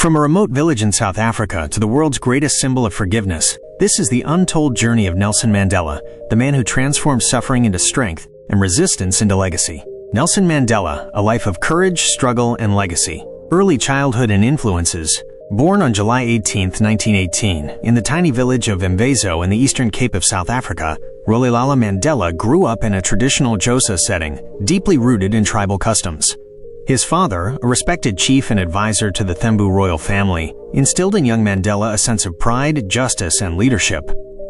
From a remote village in South Africa to the world's greatest symbol of forgiveness, this is the untold journey of Nelson Mandela, the man who transformed suffering into strength and resistance into legacy. Nelson Mandela, a life of courage, struggle, and legacy. Early childhood and influences. Born on July 18, 1918, in the tiny village of Mvezo in the Eastern Cape of South Africa, Rolihlahla Mandela grew up in a traditional Xhosa setting, deeply rooted in tribal customs. His father, a respected chief and advisor to the Thembu royal family, instilled in young Mandela a sense of pride, justice, and leadership.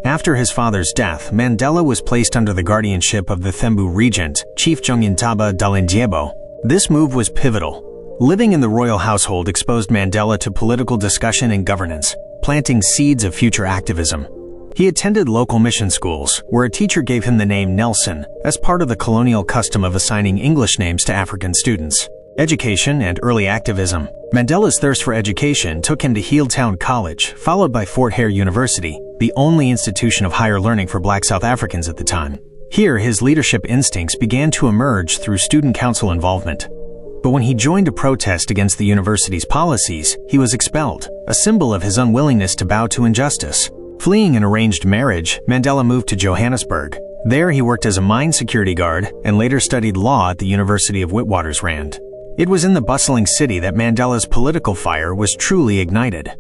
After his father's death, Mandela was placed under the guardianship of the Thembu regent, Chief Jongintaba Dalindyebo. This move was pivotal. Living in the royal household exposed Mandela to political discussion and governance, planting seeds of future activism. He attended local mission schools, where a teacher gave him the name Nelson, as part of the colonial custom of assigning English names to African students. Education and early activism. Mandela's thirst for education took him to Healdtown College, followed by Fort Hare University, the only institution of higher learning for Black South Africans at the time. Here, his leadership instincts began to emerge through student council involvement. But when he joined a protest against the university's policies, he was expelled, a symbol of his unwillingness to bow to injustice. Fleeing an arranged marriage, Mandela moved to Johannesburg. There, he worked as a mine security guard and later studied law at the University of Witwatersrand. It was in the bustling city that Mandela's political fire was truly ignited.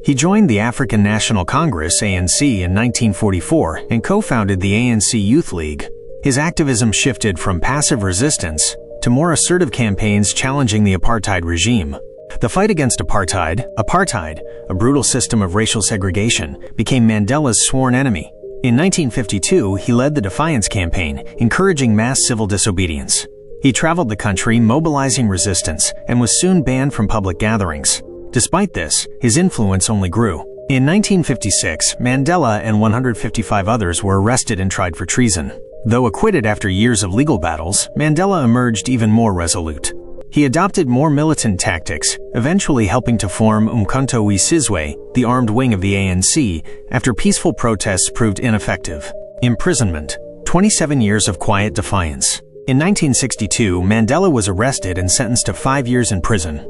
He joined the African National Congress, ANC, in 1944 and co-founded the ANC Youth League. His activism shifted from passive resistance to more assertive campaigns challenging the apartheid regime. The fight against apartheid, a brutal system of racial segregation, became Mandela's sworn enemy. In 1952, he led the Defiance Campaign, encouraging mass civil disobedience. He traveled the country mobilizing resistance and was soon banned from public gatherings. Despite this, his influence only grew. In 1956, Mandela and 155 others were arrested and tried for treason. Though acquitted after years of legal battles, Mandela emerged even more resolute. He adopted more militant tactics, eventually helping to form Umkhonto we Sizwe, the armed wing of the ANC, after peaceful protests proved ineffective. Imprisonment. 27 years of quiet defiance. In 1962, Mandela was arrested and sentenced to 5 years in prison.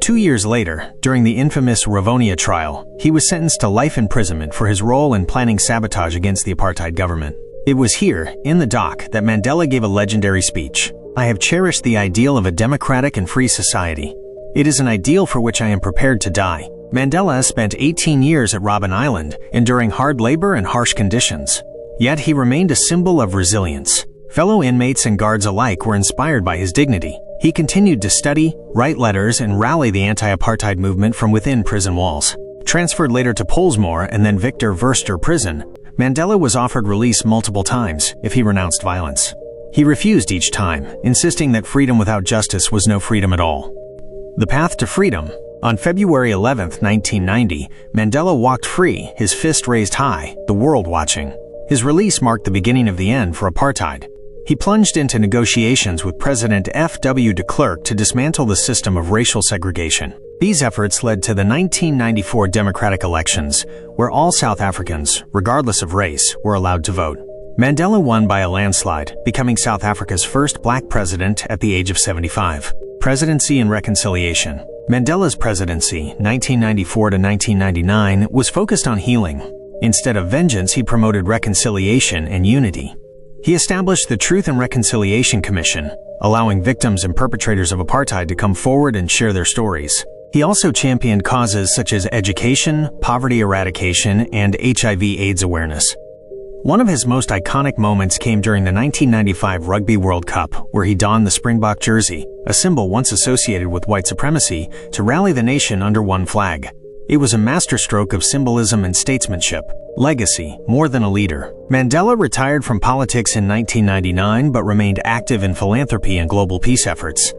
2 years later, during the infamous Rivonia trial, he was sentenced to life imprisonment for his role in planning sabotage against the apartheid government. It was here, in the dock, that Mandela gave a legendary speech. "I have cherished the ideal of a democratic and free society. It is an ideal for which I am prepared to die." Mandela spent 18 years at Robben Island, enduring hard labor and harsh conditions. Yet he remained a symbol of resilience. Fellow inmates and guards alike were inspired by his dignity. He continued to study, write letters, and rally the anti-apartheid movement from within prison walls. Transferred later to Pollsmoor and then Victor Verster prison, Mandela was offered release multiple times if he renounced violence. He refused each time, insisting that freedom without justice was no freedom at all. The path to freedom. On February 11, 1990, Mandela walked free, his fist raised high, the world watching. His release marked the beginning of the end for apartheid. He plunged into negotiations with President F.W. de Klerk to dismantle the system of racial segregation. These efforts led to the 1994 democratic elections, where all South Africans, regardless of race, were allowed to vote. Mandela won by a landslide, becoming South Africa's first black president at the age of 75. Presidency and reconciliation. Mandela's presidency, 1994 to 1999, was focused on healing. Instead of vengeance, he promoted reconciliation and unity. He established the Truth and Reconciliation Commission, allowing victims and perpetrators of apartheid to come forward and share their stories. He also championed causes such as education, poverty eradication, and HIV/AIDS awareness. One of his most iconic moments came during the 1995 Rugby World Cup, where he donned the Springbok jersey, a symbol once associated with white supremacy, to rally the nation under one flag. It was a masterstroke of symbolism and statesmanship. Legacy, more than a leader. Mandela retired from politics in 1999 but remained active in philanthropy and global peace efforts.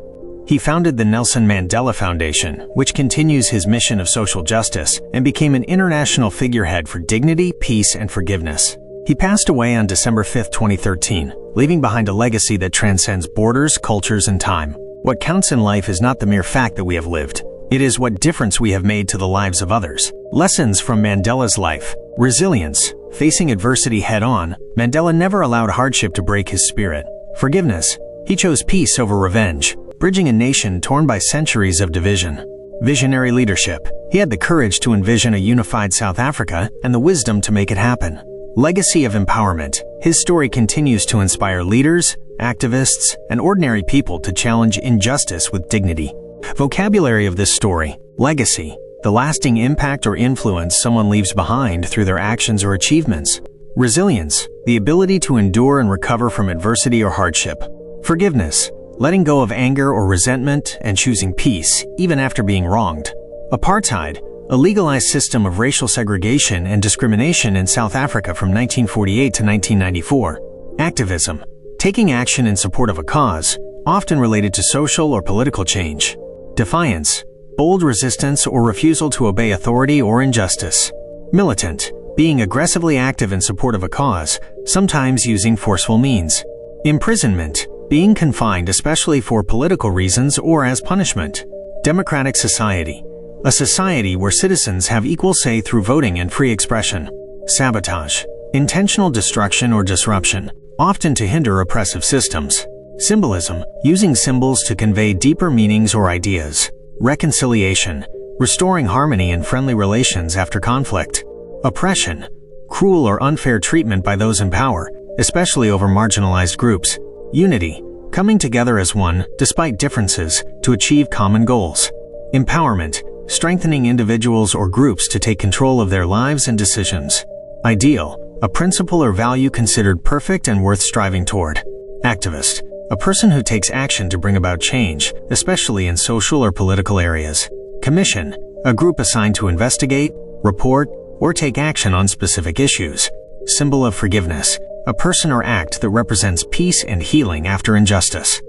He founded the Nelson Mandela Foundation, which continues his mission of social justice, and became an international figurehead for dignity, peace, and forgiveness. He passed away on December 5, 2013, leaving behind a legacy that transcends borders, cultures, and time. What counts in life is not the mere fact that we have lived. It is what difference we have made to the lives of others. Lessons from Mandela's life. Resilience. Facing adversity head-on, Mandela never allowed hardship to break his spirit. Forgiveness. He chose peace over revenge, bridging a nation torn by centuries of division. Visionary leadership. He had the courage to envision a unified South Africa and the wisdom to make it happen. Legacy of empowerment. His story continues to inspire leaders, activists, and ordinary people to challenge injustice with dignity. Vocabulary of this story. Legacy. The lasting impact or influence someone leaves behind through their actions or achievements. Resilience. The ability to endure and recover from adversity or hardship. Forgiveness. Letting go of anger or resentment and choosing peace, even after being wronged. Apartheid. A legalized system of racial segregation and discrimination in South Africa from 1948 to 1994. Activism. Taking action in support of a cause, often related to social or political change. Defiance. Bold resistance or refusal to obey authority or injustice. Militant. Being aggressively active in support of a cause, sometimes using forceful means. Imprisonment. Being confined especially for political reasons or as punishment. Democratic society. A society where citizens have equal say through voting and free expression. Sabotage. Intentional destruction or disruption, often to hinder oppressive systems. Symbolism. Using symbols to convey deeper meanings or ideas. Reconciliation. Restoring harmony and friendly relations after conflict. Oppression. Cruel or unfair treatment by those in power, especially over marginalized groups. Unity. Coming together as one, despite differences, to achieve common goals. Empowerment. Strengthening individuals or groups to take control of their lives and decisions. Ideal. A principle or value considered perfect and worth striving toward. Activist. A person who takes action to bring about change, especially in social or political areas. Commission. A group assigned to investigate, report, or take action on specific issues. Symbol of forgiveness. A person or act that represents peace and healing after injustice.